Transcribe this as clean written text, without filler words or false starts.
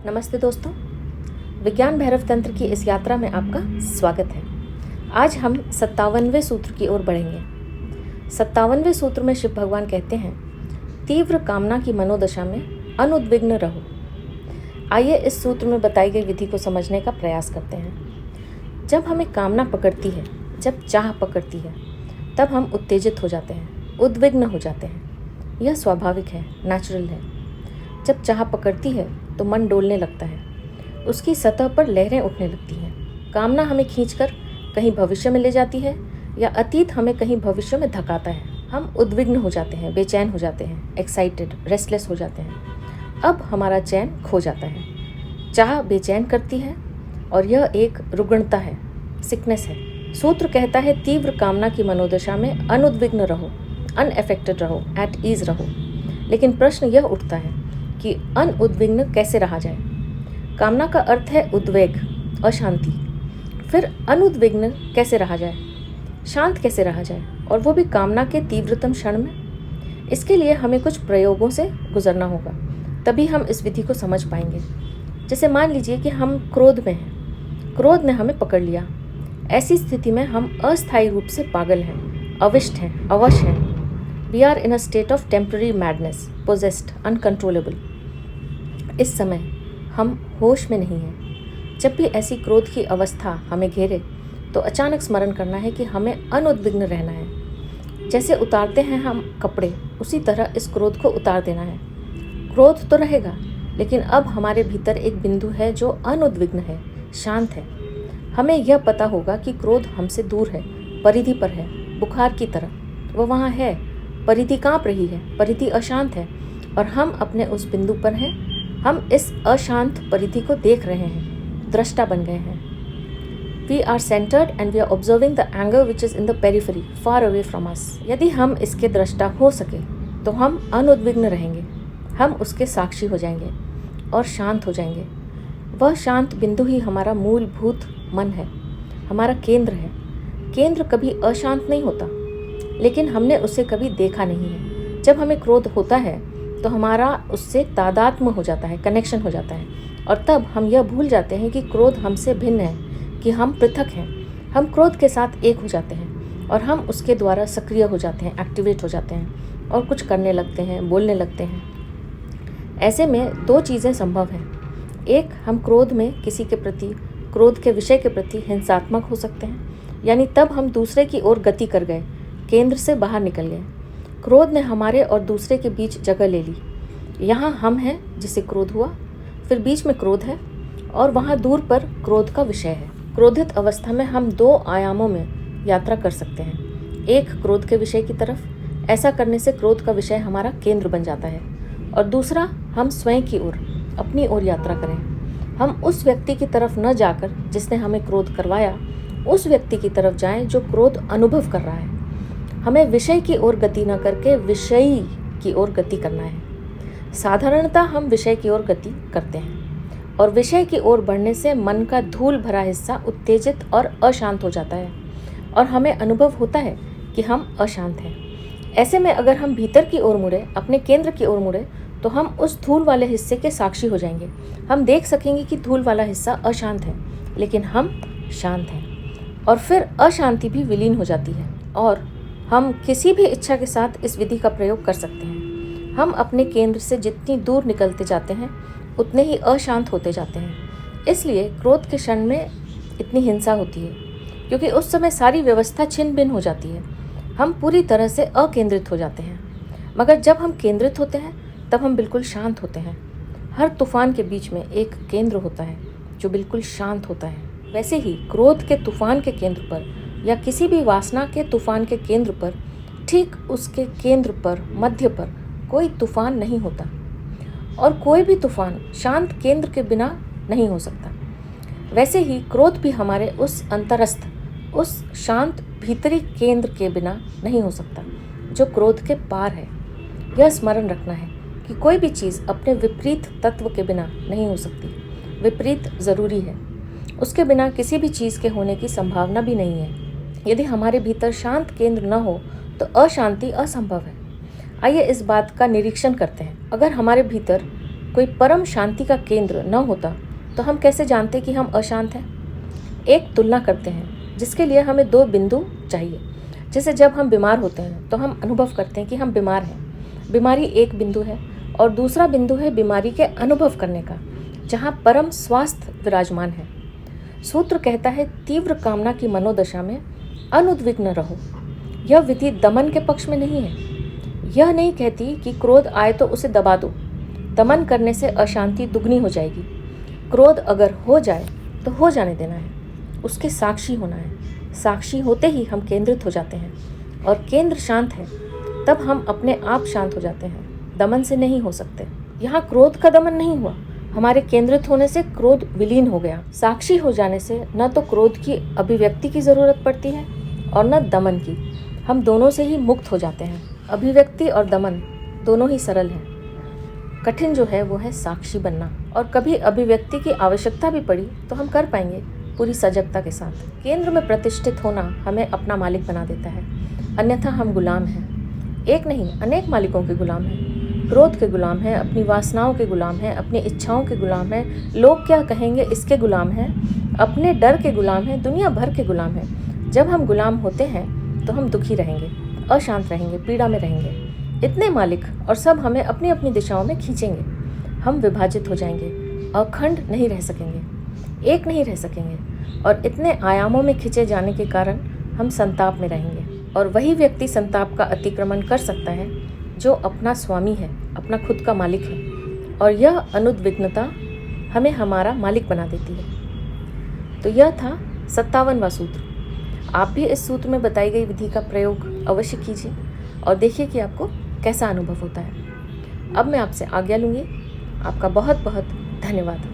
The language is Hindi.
नमस्ते दोस्तों, विज्ञान भैरव तंत्र की इस यात्रा में आपका स्वागत है। आज हम 57वें सूत्र की ओर बढ़ेंगे। 57वें सूत्र में शिव भगवान कहते हैं, तीव्र कामना की मनोदशा में अनुद्विग्न रहो। आइए इस सूत्र में बताई गई विधि को समझने का प्रयास करते हैं। जब हमें कामना पकड़ती है, जब चाह पकड़ती है, तब हम उत्तेजित हो जाते हैं, उद्विग्न हो जाते हैं। यह स्वाभाविक है, नेचुरल है। जब चाह पकड़ती है तो मन डोलने लगता है, उसकी सतह पर लहरें उठने लगती हैं। कामना हमें खींचकर कहीं भविष्य में ले जाती है या अतीत हमें कहीं भविष्य में धकाता है। हम उद्विग्न हो जाते हैं, बेचैन हो जाते हैं, एक्साइटेड, रेस्टलेस हो जाते हैं। अब हमारा चैन खो जाता है। चाह बेचैन करती है और यह एक रुग्णता है, सिकनेस है। सूत्र कहता है, तीव्र कामना की मनोदशा में अनुद्विग्न रहो, अनएफेक्टेड रहो, एट ईज रहो। लेकिन प्रश्न यह उठता है कि अनुद्विग्न कैसे रहा जाए। कामना का अर्थ है उद्वेग, अशांति। फिर अनुद्विग्न कैसे रहा जाए, शांत कैसे रहा जाए, और वो भी कामना के तीव्रतम क्षण में। इसके लिए हमें कुछ प्रयोगों से गुजरना होगा, तभी हम इस विधि को समझ पाएंगे। जैसे मान लीजिए कि हम क्रोध में हैं, क्रोध ने हमें पकड़ लिया। ऐसी स्थिति में हम अस्थायी रूप से पागल हैं, अविष्ट हैं, अवश हैं। We are in a state of temporary madness, possessed, uncontrollable. इस समय हम होश में नहीं हैं। जब भी ऐसी क्रोध की अवस्था हमें घेरे तो अचानक स्मरण करना है कि हमें अनुद्विग्न रहना है। जैसे उतारते हैं हम कपड़े, उसी तरह इस क्रोध को उतार देना है। क्रोध तो रहेगा, लेकिन अब हमारे भीतर एक बिंदु है जो अनुद्विग्न है, शांत है। हमें यह पता होगा कि क्रोध हमसे दूर है, परिधि पर है, बुखार की तरह। वो वहाँ है, परिधि काँप रही है, परिधि अशांत है, और हम अपने उस बिंदु पर हैं। हम इस अशांत परिधि को देख रहे हैं, दृष्टा बन गए हैं। We are centred and we are observing the anger which is in the periphery, far away from us. यदि हम इसके दृष्टा हो सके तो हम अनुद्विग्न रहेंगे, हम उसके साक्षी हो जाएंगे और शांत हो जाएंगे। वह शांत बिंदु ही हमारा मूलभूत मन है, हमारा केंद्र है। केंद्र कभी अशांत नहीं होता, लेकिन हमने उसे कभी देखा नहीं है। जब हमें क्रोध होता है तो हमारा उससे तादात्म्य हो जाता है, कनेक्शन हो जाता है, और तब हम यह भूल जाते हैं कि क्रोध हमसे भिन्न है, कि हम पृथक हैं। हम क्रोध के साथ एक हो जाते हैं और हम उसके द्वारा सक्रिय हो जाते हैं, एक्टिवेट हो जाते हैं और कुछ करने लगते हैं, बोलने लगते हैं। ऐसे में दो चीज़ें संभव हैं। एक, हम क्रोध में किसी के प्रति, क्रोध के विषय के प्रति हिंसात्मक हो सकते हैं, यानी तब हम दूसरे की ओर गति कर गए, केंद्र से बाहर निकल गए। क्रोध ने हमारे और दूसरे के बीच जगह ले ली। यहाँ हम हैं जिसे क्रोध हुआ, फिर बीच में क्रोध है, और वहाँ दूर पर क्रोध का विषय है। क्रोधित अवस्था में हम दो आयामों में यात्रा कर सकते हैं। एक, क्रोध के विषय की तरफ। ऐसा करने से क्रोध का विषय हमारा केंद्र बन जाता है। और दूसरा, हम स्वयं की ओर, अपनी ओर यात्रा करें। हम उस व्यक्ति की तरफ न जाकर जिसने हमें क्रोध करवाया, उस व्यक्ति की तरफ जाएं जो क्रोध अनुभव कर रहा है। हमें विषय की ओर गति न करके विषयी की ओर गति करना है। साधारणतः हम विषय की ओर गति करते हैं, और विषय की ओर बढ़ने से मन का धूल भरा हिस्सा उत्तेजित और अशांत हो जाता है, और हमें अनुभव होता है कि हम अशांत हैं। ऐसे में अगर हम भीतर की ओर मुड़े, अपने केंद्र की ओर मुड़े, तो हम उस धूल वाले हिस्से के साक्षी हो जाएंगे। हम देख सकेंगे कि धूल वाला हिस्सा अशांत है, लेकिन हम शांत हैं। और फिर अशांति भी विलीन हो जाती है, और हम किसी भी इच्छा के साथ इस विधि का प्रयोग कर सकते हैं। हम अपने केंद्र से जितनी दूर निकलते जाते हैं, उतने ही अशांत होते जाते हैं। इसलिए क्रोध के क्षण में इतनी हिंसा होती है, क्योंकि उस समय सारी व्यवस्था छिन्न भिन्न हो जाती है। हम पूरी तरह से अकेंद्रित हो जाते हैं। मगर जब हम केंद्रित होते हैं, तब हम बिल्कुल शांत होते हैं। हर तूफान के बीच में एक केंद्र होता है जो बिल्कुल शांत होता है। वैसे ही क्रोध के तूफान के केंद्र पर, या किसी भी वासना के तूफान के केंद्र पर, ठीक उसके केंद्र पर, मध्य पर कोई तूफान नहीं होता। और कोई भी तूफान शांत केंद्र के बिना नहीं हो सकता। वैसे ही क्रोध भी हमारे उस अंतरस्थ, उस शांत भीतरी केंद्र के बिना नहीं हो सकता जो क्रोध के पार है। यह स्मरण रखना है कि कोई भी चीज़ अपने विपरीत तत्व के बिना नहीं हो सकती। विपरीत ज़रूरी है, उसके बिना किसी भी चीज़ के होने की संभावना भी नहीं है। यदि हमारे भीतर शांत केंद्र न हो तो अशांति असंभव है। आइए इस बात का निरीक्षण करते हैं। अगर हमारे भीतर कोई परम शांति का केंद्र न होता तो हम कैसे जानते कि हम अशांत हैं। एक तुलना करते हैं जिसके लिए हमें दो बिंदु चाहिए। जैसे जब हम बीमार होते हैं तो हम अनुभव करते हैं कि हम बीमार हैं। बीमारी एक बिंदु है और दूसरा बिंदु है बीमारी के अनुभव करने का, जहाँ परम स्वास्थ्य विराजमान है। सूत्र कहता है, तीव्र कामना की मनोदशा में अनुद्विग्न रहो। यह विधि दमन के पक्ष में नहीं है। यह नहीं कहती कि क्रोध आए तो उसे दबा दो। दमन करने से अशांति दुगनी हो जाएगी। क्रोध अगर हो जाए तो हो जाने देना है, उसके साक्षी होना है। साक्षी होते ही हम केंद्रित हो जाते हैं और केंद्र शांत है तब हम अपने आप शांत हो जाते हैं। दमन से नहीं हो सकते। यहाँ क्रोध का दमन नहीं हुआ, हमारे केंद्रित होने से क्रोध विलीन हो गया। साक्षी हो जाने से न तो क्रोध की अभिव्यक्ति की जरूरत पड़ती है और न दमन की। हम दोनों से ही मुक्त हो जाते हैं। अभिव्यक्ति और दमन दोनों ही सरल हैं। कठिन जो है वो है साक्षी बनना। और कभी अभिव्यक्ति की आवश्यकता भी पड़ी तो हम कर पाएंगे पूरी सजगता के साथ। केंद्र में प्रतिष्ठित होना हमें अपना मालिक बना देता है, अन्यथा हम गुलाम हैं। एक नहीं, अनेक मालिकों के गुलाम हैं। क्रोध के गुलाम हैं, अपनी वासनाओं के गुलाम हैं, अपनी इच्छाओं के गुलाम हैं, लोग क्या कहेंगे इसके गुलाम हैं, अपने डर के गुलाम हैं, दुनिया भर के गुलाम हैं। जब हम गुलाम होते हैं तो हम दुखी रहेंगे, अशांत रहेंगे, पीड़ा में रहेंगे। इतने मालिक और सब हमें अपनी अपनी दिशाओं में खींचेंगे। हम विभाजित हो जाएंगे, अखंड नहीं रह सकेंगे, एक नहीं रह सकेंगे और इतने आयामों में खींचे जाने के कारण हम संताप में रहेंगे। और वही व्यक्ति संताप का अतिक्रमण कर सकता है जो अपना स्वामी है, अपना खुद का मालिक है। और यह अनुद्विग्नता हमें हमारा मालिक बना देती है। तो यह था 57वां सूत्र। आप भी इस सूत्र में बताई गई विधि का प्रयोग अवश्य कीजिए और देखिए कि आपको कैसा अनुभव होता है। अब मैं आपसे आज्ञा लूँगी। आपका बहुत बहुत धन्यवाद।